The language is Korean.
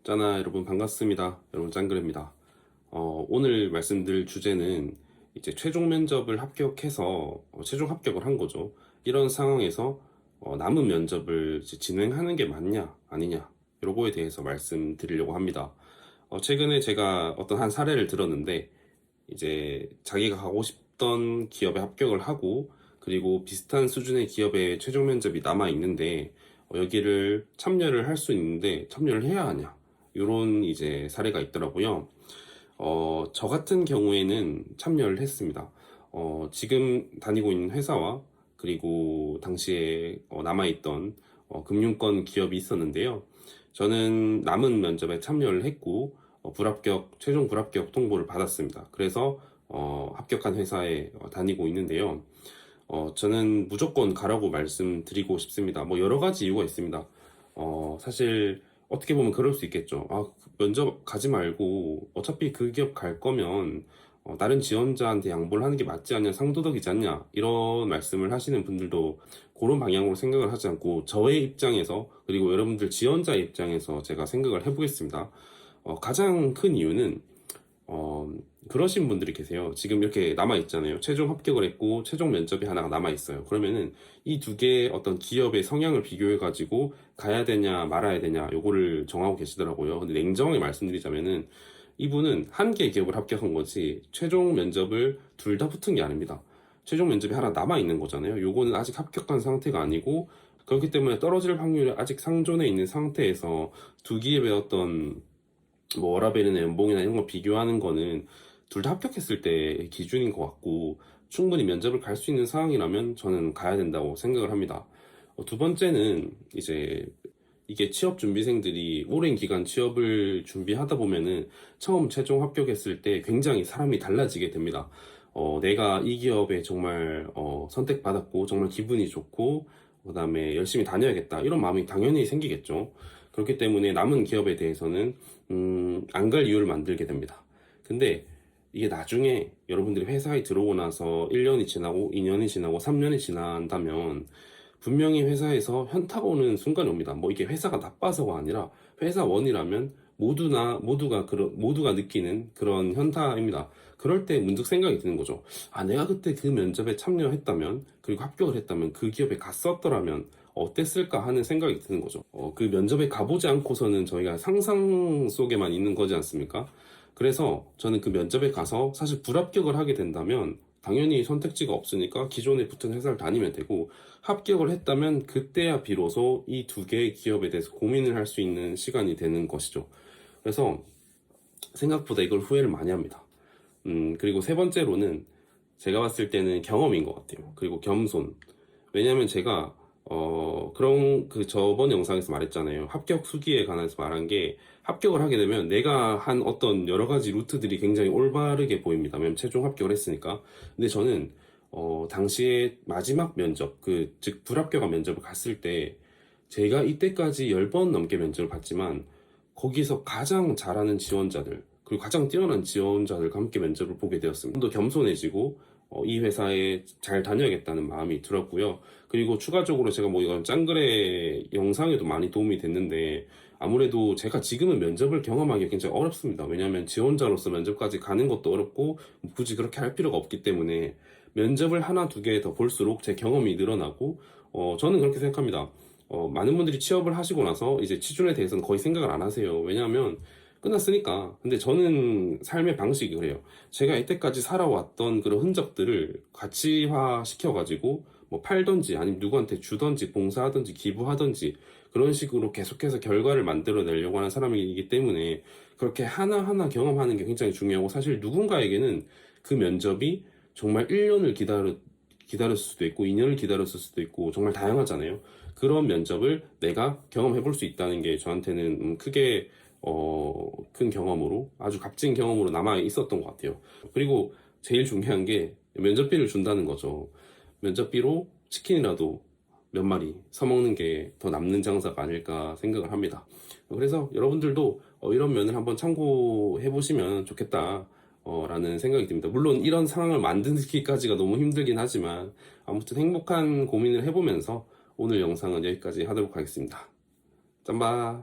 짜나 여러분 반갑습니다. 여러분 짱그레입니다. 오늘 말씀드릴 주제는 이제 최종 면접을 합격해서 최종 합격을 한 거죠. 이런 상황에서 남은 면접을 이제 진행하는 게 맞냐 아니냐 요거에 대해서 말씀드리려고 합니다. 최근에 제가 어떤 한 사례를 들었는데 이제 자기가 가고 싶던 기업에 합격을 하고 그리고 비슷한 수준의 기업에 최종 면접이 남아 있는데 여기를 참여를 할 수 있는데 참여를 해야 하냐 이런 이제 사례가 있더라고요. 저 같은 경우에는 참여를 했습니다. 지금 다니고 있는 회사와 그리고 당시에 남아있던 금융권 기업이 있었는데요. 저는 남은 면접에 참여를 했고 최종 불합격 통보를 받았습니다. 그래서 합격한 회사에 다니고 있는데요. 저는 무조건 가라고 말씀드리고 싶습니다. 뭐 여러 가지 이유가 있습니다. 사실 어떻게 보면 그럴 수 있겠죠. 면접 가지 말고 어차피 그 기업 갈 거면 다른 지원자한테 양보를 하는 게 맞지 않냐, 상도덕이지 않냐 이런 말씀을 하시는 분들도 그런 방향으로 생각을 하지 않고 저의 입장에서 그리고 여러분들 지원자 입장에서 제가 생각을 해보겠습니다. 가장 큰 이유는 그러신 분들이 계세요. 지금 이렇게 남아있잖아요. 최종 합격을 했고, 최종 면접이 하나가 남아있어요. 그러면은 이 두 개의 어떤 기업의 성향을 비교해가지고 가야 되냐, 말아야 되냐, 요거를 정하고 계시더라고요. 근데 냉정하게 말씀드리자면은 이분은 한 개의 기업을 합격한 거지, 최종 면접을 둘 다 붙은 게 아닙니다. 최종 면접이 하나 남아있는 거잖아요. 요거는 아직 합격한 상태가 아니고, 그렇기 때문에 떨어질 확률이 아직 상존해 있는 상태에서 두 기업의 어떤 뭐 워라밸이나 연봉이나 이런 거 비교하는 거는 둘 다 합격했을 때 기준인 것 같고 충분히 면접을 갈 수 있는 상황이라면 저는 가야 된다고 생각을 합니다. 두 번째는 이제 이게 취업 준비생들이 오랜 기간 취업을 준비하다 보면은 처음 최종 합격했을 때 굉장히 사람이 달라지게 됩니다. 내가 이 기업에 정말 선택받았고 정말 기분이 좋고 그다음에 열심히 다녀야겠다 이런 마음이 당연히 생기겠죠. 그렇기 때문에 남은 기업에 대해서는 안 갈 이유를 만들게 됩니다. 근데 이게 나중에 여러분들이 회사에 들어오고 나서 1년이 지나고 2년이 지나고 3년이 지난다면 분명히 회사에서 현타가 오는 순간이 옵니다. 뭐 이게 회사가 나빠서가 아니라 회사원이라면 모두가 느끼는 그런 현타입니다. 그럴 때 문득 생각이 드는 거죠. 내가 그때 그 면접에 참여했다면 그리고 합격을 했다면 그 기업에 갔었더라면 어땠을까 하는 생각이 드는 거죠. 그 면접에 가보지 않고서는 저희가 상상 속에만 있는 거지 않습니까? 그래서 저는 그 면접에 가서 사실 불합격을 하게 된다면 당연히 선택지가 없으니까 기존에 붙은 회사를 다니면 되고 합격을 했다면 그때야 비로소 이 두 개의 기업에 대해서 고민을 할 수 있는 시간이 되는 것이죠. 그래서 생각보다 이걸 후회를 많이 합니다. 그리고 세 번째로는 제가 봤을 때는 경험인 것 같아요. 그리고 겸손. 왜냐면 제가 그런 그 저번 영상에서 말했잖아요. 합격 수기에 관해서 말한 게 합격을 하게 되면 내가 한 어떤 여러 가지 루트들이 굉장히 올바르게 보입니다. 왜냐면 최종 합격을 했으니까. 근데 저는 당시에 마지막 면접, 즉 불합격한 면접을 갔을 때 제가 이때까지 10번 넘게 면접을 봤지만 거기서 가장 잘하는 지원자들 그리고 가장 뛰어난 지원자들과 함께 면접을 보게 되었습니다. 좀 더 겸손해지고 이 회사에 잘 다녀야겠다는 마음이 들었고요. 그리고 추가적으로 제가 뭐 이건 짱그레 영상에도 많이 도움이 됐는데 아무래도 제가 지금은 면접을 경험하기 굉장히 어렵습니다. 왜냐하면 지원자로서 면접까지 가는 것도 어렵고 굳이 그렇게 할 필요가 없기 때문에 면접을 하나 두 개 더 볼수록 제 경험이 늘어나고 저는 그렇게 생각합니다. 많은 분들이 취업을 하시고 나서 이제 취준에 대해서는 거의 생각을 안 하세요. 왜냐하면 끝났으니까. 근데 저는 삶의 방식이 그래요. 제가 이때까지 살아왔던 그런 흔적들을 가치화 시켜가지고 뭐 팔던지 아니면 누구한테 주던지 봉사하던지 기부하던지 그런 식으로 계속해서 결과를 만들어내려고 하는 사람이기 때문에 그렇게 하나하나 경험하는 게 굉장히 중요하고 사실 누군가에게는 그 면접이 정말 1년을 기다렸을 수도 있고 2년을 기다렸을 수도 있고 정말 다양하잖아요. 그런 면접을 내가 경험해 볼 수 있다는 게 저한테는 크게 큰 경험으로 아주 값진 경험으로 남아 있었던 것 같아요. 그리고 제일 중요한 게 면접비를 준다는 거죠. 면접비로 치킨이라도 몇 마리 사먹는 게 더 남는 장사가 아닐까 생각을 합니다. 그래서 여러분들도 이런 면을 한번 참고해 보시면 좋겠다. 라는 생각이 듭니다. 물론 이런 상황을 만들기까지가 너무 힘들긴 하지만 아무튼 행복한 고민을 해보면서 오늘 영상은 여기까지 하도록 하겠습니다. 짬바.